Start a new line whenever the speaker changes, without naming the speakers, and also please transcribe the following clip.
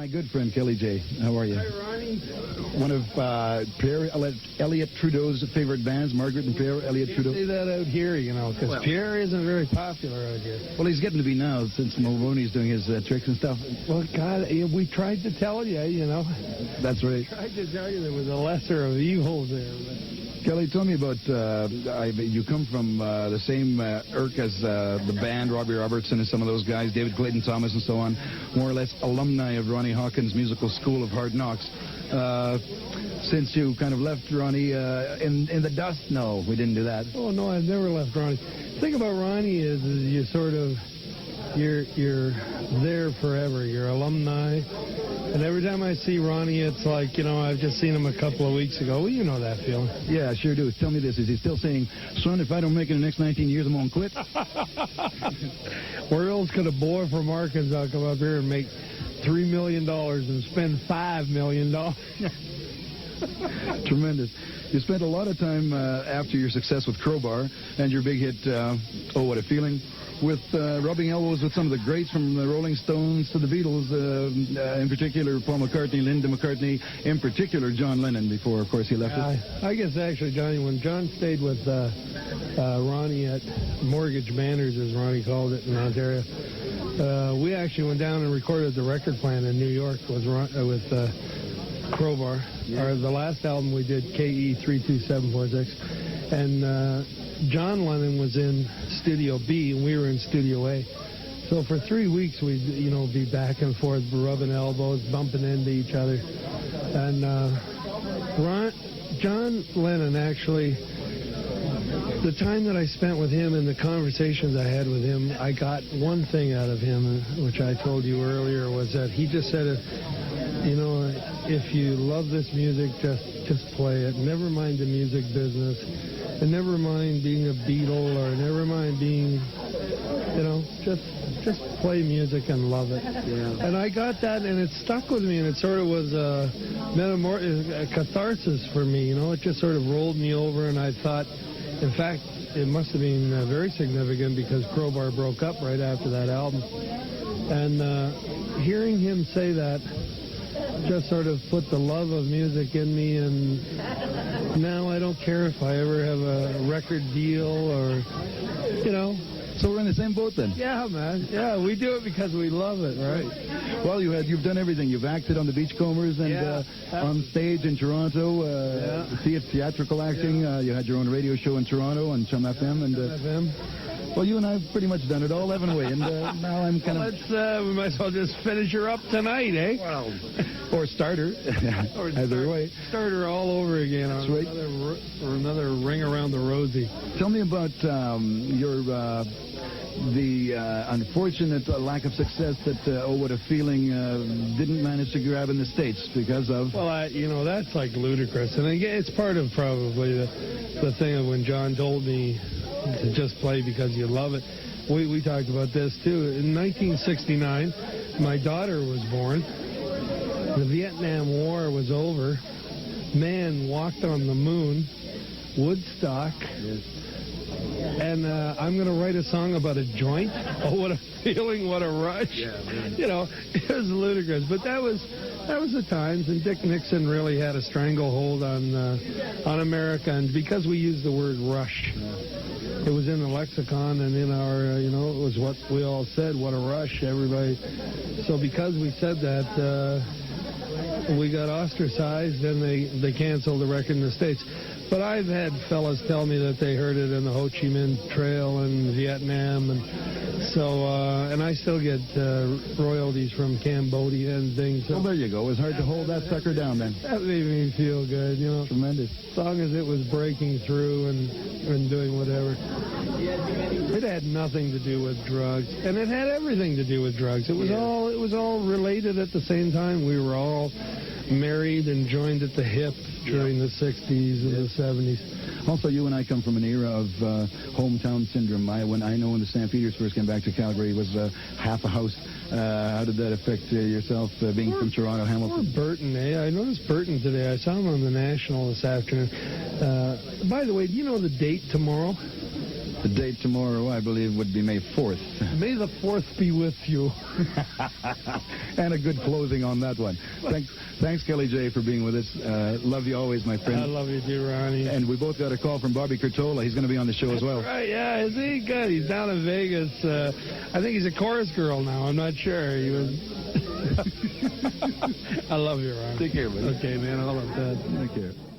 My good friend Kelly J. How are you?
Hi, Ronnie.
One of Pierre Elliott Trudeau's favorite bands, Margaret and Pierre Elliott Trudeau.
Say that out here, you know, because Pierre isn't very popular out here.
Well, he's getting to be now since Mulroney's doing his tricks and stuff.
Well, God, we tried to tell you, you know.
That's right.
We tried to tell you there was a lesser of evils there. But...
Kelly, tell me about, you come from the same irk as the band, Robbie Robertson and some of those guys, David Clayton Thomas and so on, more or less alumni of Ronnie Hawkins' musical school of hard knocks. Since you kind of left Ronnie in the dust? No, we didn't do that.
Oh, no, I've never left Ronnie. The thing about Ronnie is you sort of, you're there forever. You're alumni. And every time I see Ronnie, it's like, you know, I've just seen him a couple of weeks ago. Well, you know that feeling.
Yeah, I sure do. Tell me this. Is he still saying, son, if I don't make it in the next 19 years, I'm going to quit?
Where else could a boy from Arkansas come up here and make $3 million and spend $5 million?
Tremendous. You spent a lot of time after your success with Crowbar and your big hit, Oh, What a Feeling, with rubbing elbows with some of the greats from the Rolling Stones to the Beatles, in particular Paul McCartney, Linda McCartney, in particular John Lennon, before, of course, he left us.
I guess, actually, Johnny, when John stayed with Ronnie at Mortgage Manors, as Ronnie called it in Ontario, we actually went down and recorded the record plant in New York with Crowbar. Yeah. The last album we did, KE 32746, and John Lennon was in Studio B, and we were in Studio A. So for 3 weeks, we'd, you know, be back and forth, rubbing elbows, bumping into each other. And John Lennon, actually, the time that I spent with him and the conversations I had with him, I got one thing out of him, which I told you earlier, was that he just said, you know, if you love this music, just play it. Never mind the music business. And never mind being a Beatle, or never mind being, you know, just play music and love it. Yeah. And I got that, and it stuck with me, and it sort of was a catharsis for me, you know. It just sort of rolled me over, and I thought, in fact, it must have been very significant because Crowbar broke up right after that album. And hearing him say that just sort of put the love of music in me, and now I don't care if I ever have a record deal or, you know.
So we're in the same boat then?
Yeah, man. Yeah, we do it because we love it, right?
Well, you've done everything. You've acted on the Beachcombers and on stage in Toronto, theatrical acting. You had your own radio show in Toronto on Chum FM. And,
FM.
Well, you and I have pretty much done it all, haven't we? And now I'm kind of...
we might as well just finish her up tonight, eh?
Well, or start her. Either way.
Start her all over again.
That's right.
Another ring around the rosy.
Tell me about your... the unfortunate lack of success that Oh What a Feeling didn't manage to grab in the States because of...
Well, you know, that's like ludicrous. And again, it's part of probably the thing of when John told me to just play because you love it. We talked about this, too. In 1969, my daughter was born. The Vietnam War was over. Man walked on the moon. Woodstock. Yes. And I'm going to write a song about a joint. Oh, what a feeling, what a rush. Yeah, you know, it was ludicrous. But that was the times, and Dick Nixon really had a stranglehold on America. And because we used the word rush, it was in the lexicon and in our, you know, it was what we all said, what a rush, everybody. So because we said that, we got ostracized, and they canceled the record in the States. But I've had fellas tell me that they heard it in the Ho Chi Minh Trail in Vietnam, and so and I still get royalties from Cambodia and things. So
well, there you go. It was hard to hold that sucker down then.
That made me feel good, you know.
Tremendous.
As long as it was breaking through and doing whatever. It had nothing to do with drugs, and it had everything to do with drugs. It was all related at the same time. We were all married and joined at the hip during the 60s and the 70s.
Also, you and I come from an era of hometown syndrome. I know when the Stampeders first came back to Calgary, it was half a house. How did that affect yourself, being from Toronto, Hamilton?
Burton, eh? I noticed Burton today. I saw him on the National this afternoon. By the way, do you know the date tomorrow?
The date tomorrow, I believe, would be May 4th.
May the 4th be with you.
And a good closing on that one. Thanks, Kelly J, for being with us. Love you always, my friend.
I love you too, Ronnie.
And we both got a call from Bobby Curtola. He's going to be on the show as well.
Right, yeah, is he good? He's down in Vegas. I think he's a chorus girl now. I'm not sure. He was. I love you, Ronnie.
Take care, buddy.
Okay, man. All of that.
Take care.